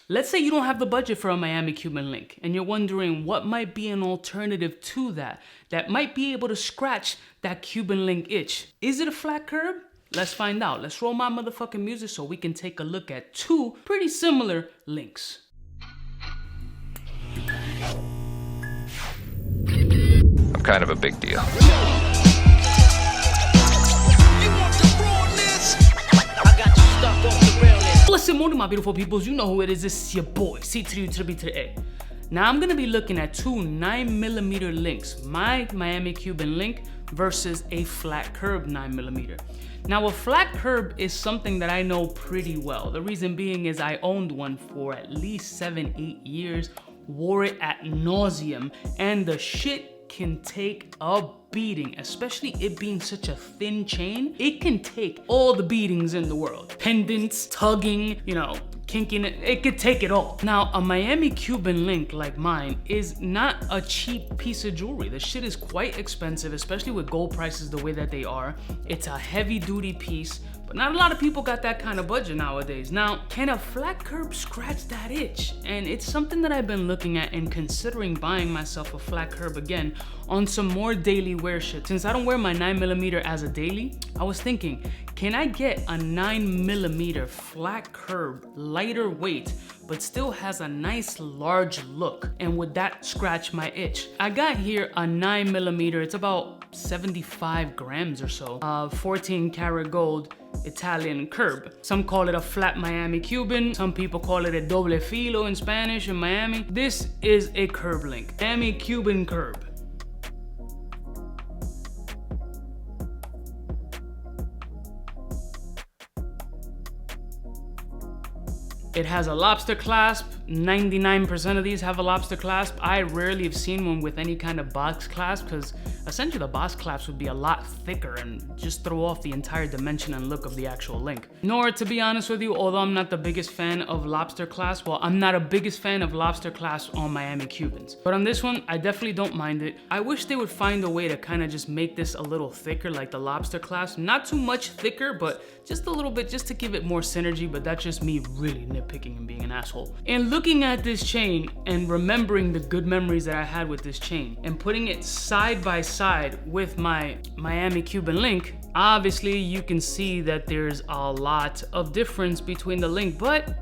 Let's say you don't have the budget for a Miami Cuban link and you're wondering what might be an alternative to that might be able to scratch that Cuban link itch. Is it a flat curb? Let's find out. Let's roll my motherfucking music so we can take a look at two pretty similar links. I'm kind of a big deal. Listen, morning, my beautiful peoples. You know who it is. It's your boy, C to the U to the B to the A. Now, I'm gonna be looking at two 9mm links. My Miami Cuban link versus a flat curb 9mm. Now, a flat curb is something that I know pretty well. The reason being is I owned one for at least 7-8 years, wore it ad nauseum, and the shit can take a beating, especially it being such a thin chain. It can take all the beatings in the world. Pendants, tugging, you know, kinking it could take it all. Now, a Miami Cuban link like mine is not a cheap piece of jewelry. The shit is quite expensive, especially with gold prices the way that they are. It's a heavy duty piece, but not a lot of people got that kind of budget nowadays. Now, can a flat curb scratch that itch? And it's something that I've been looking at and considering buying myself a flat curb again on some more daily wear shit. Since I don't wear my 9mm as a daily, I was thinking, can I get a 9mm flat curb, lighter weight, but still has a nice large look? And would that scratch my itch? I got here a 9mm, it's about 75 grams or so, 14 karat gold Italian curb. Some call it a flat Miami Cuban. Some people call it a doble filo in Spanish in Miami. This is a curb link, Miami Cuban curb. It has a lobster clasp. 99% of these have a lobster clasp. I rarely have seen one with any kind of box clasp because essentially the box clasp would be a lot thicker and just throw off the entire dimension and look of the actual link. Nor, to be honest with you, although I'm not the biggest fan of lobster clasp, well, I'm not a biggest fan of lobster clasp on Miami Cubans. But on this one, I definitely don't mind it. I wish they would find a way to kind of just make this a little thicker like the lobster clasp. Not too much thicker, but just a little bit just to give it more synergy, but that's just me really nitpicking and being an asshole. And looking at this chain and remembering the good memories that I had with this chain and putting it side by side with my Miami Cuban link, obviously you can see that there's a lot of difference between the link, but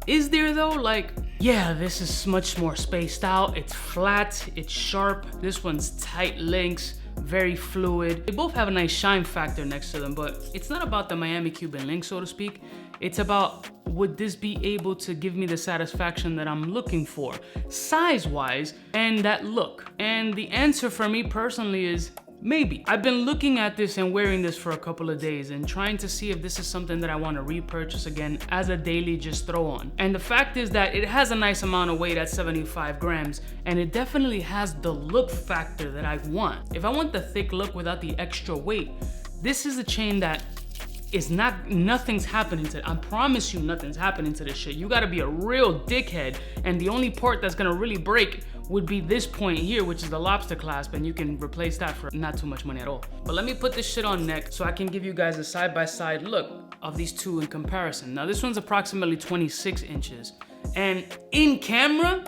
is there though? Like, yeah, this is much more spaced out. It's flat, it's sharp. This one's tight links, very fluid. They both have a nice shine factor next to them, but it's not about the Miami Cuban link, so to speak. It's about, would this be able to give me the satisfaction that I'm looking for, size-wise, and that look? And the answer for me personally is maybe. I've been looking at this and wearing this for a couple of days and trying to see if this is something that I want to repurchase again as a daily just throw on. And the fact is that it has a nice amount of weight at 75 grams, and it definitely has the look factor that I want. If I want the thick look without the extra weight, this is a chain that is nothing's happening to it. I promise you nothing's happening to this shit. You gotta be a real dickhead, and the only part that's gonna really break would be this point here, which is the lobster clasp, and you can replace that for not too much money at all. But let me put this shit on next so I can give you guys a side-by-side look of these two in comparison. Now this one's approximately 26 inches, and in camera,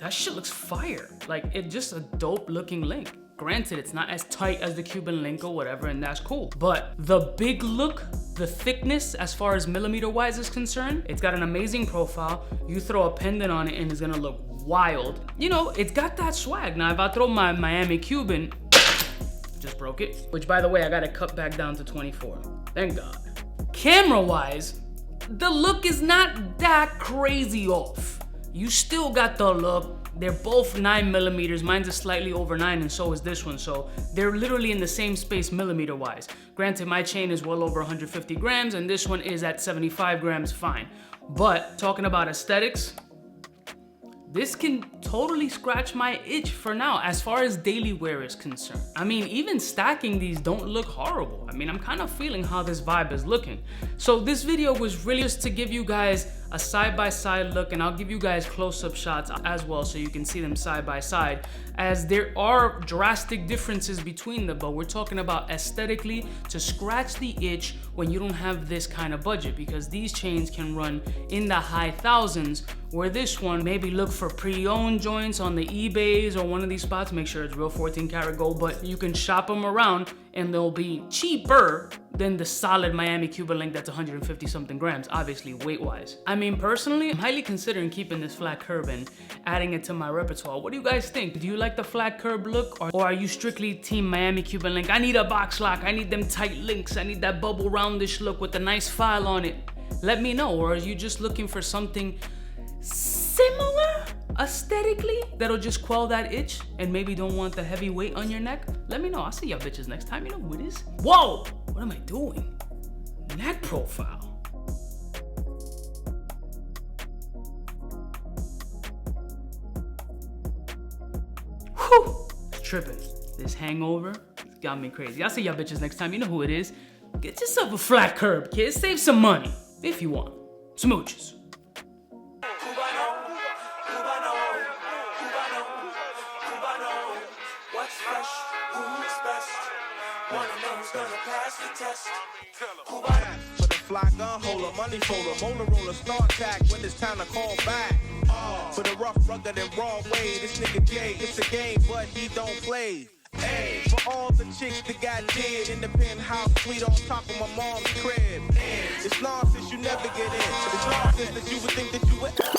that shit looks fire. Like, it's just a dope looking link. Granted, it's not as tight as the Cuban link or whatever, and that's cool. But the big look, the thickness, as far as millimeter wise is concerned, it's got an amazing profile. You throw a pendant on it and it's gonna look wild. You know, it's got that swag. Now, if I throw my Miami Cuban, just broke it, which by the way, I got it cut back down to 24. Thank God. Camera wise, the look is not that crazy off. You still got the look. They're both 9mm. Mine's is slightly over 9, and so is this one. So they're literally in the same space millimeter wise. Granted, my chain is well over 150 grams, and this one is at 75 grams, fine. But talking about aesthetics, this can totally scratch my itch for now as far as daily wear is concerned. I mean, even stacking these don't look horrible. I mean, I'm kind of feeling how this vibe is looking. So this video was really just to give you guys a side-by-side look, and I'll give you guys close-up shots as well so you can see them side by side, as there are drastic differences between them, but we're talking about aesthetically to scratch the itch when you don't have this kind of budget, because these chains can run in the high thousands, where this one, maybe look for pre-owned joints on the eBays or one of these spots, make sure it's real 14 karat gold, but you can shop them around and they'll be cheaper than the solid Miami Cuban link that's 150 something grams, obviously weight-wise. I mean, personally, I'm highly considering keeping this flat curb and adding it to my repertoire. What do you guys think? Do you like the flat curb look, or are you strictly team Miami Cuban link? I need a box lock, I need them tight links, I need that bubble roundish look with a nice file on it. Let me know. Or are you just looking for something similar aesthetically that'll just quell that itch and maybe don't want the heavy weight on your neck? Let me know. I'll see y'all bitches next time. You know who it is. Whoa! What am I doing? Neck profile. Whew! It's tripping. This hangover got me crazy. I'll see y'all bitches next time. You know who it is. Get yourself a flat curb, kids. Save some money if you want. Smooches. What's fresh? Who's best? One of them's gonna pass the test. For the fly gun holder, money folder, molar roller, start tag when it's time to call back. For the rough, rugged, and raw way, this nigga Jay, it's a game, but he don't play. Hey, for all the chicks that got dead in the penthouse suite on top of my mom's crib. It's nonsense, you never get in. It's nonsense that you would think that you would.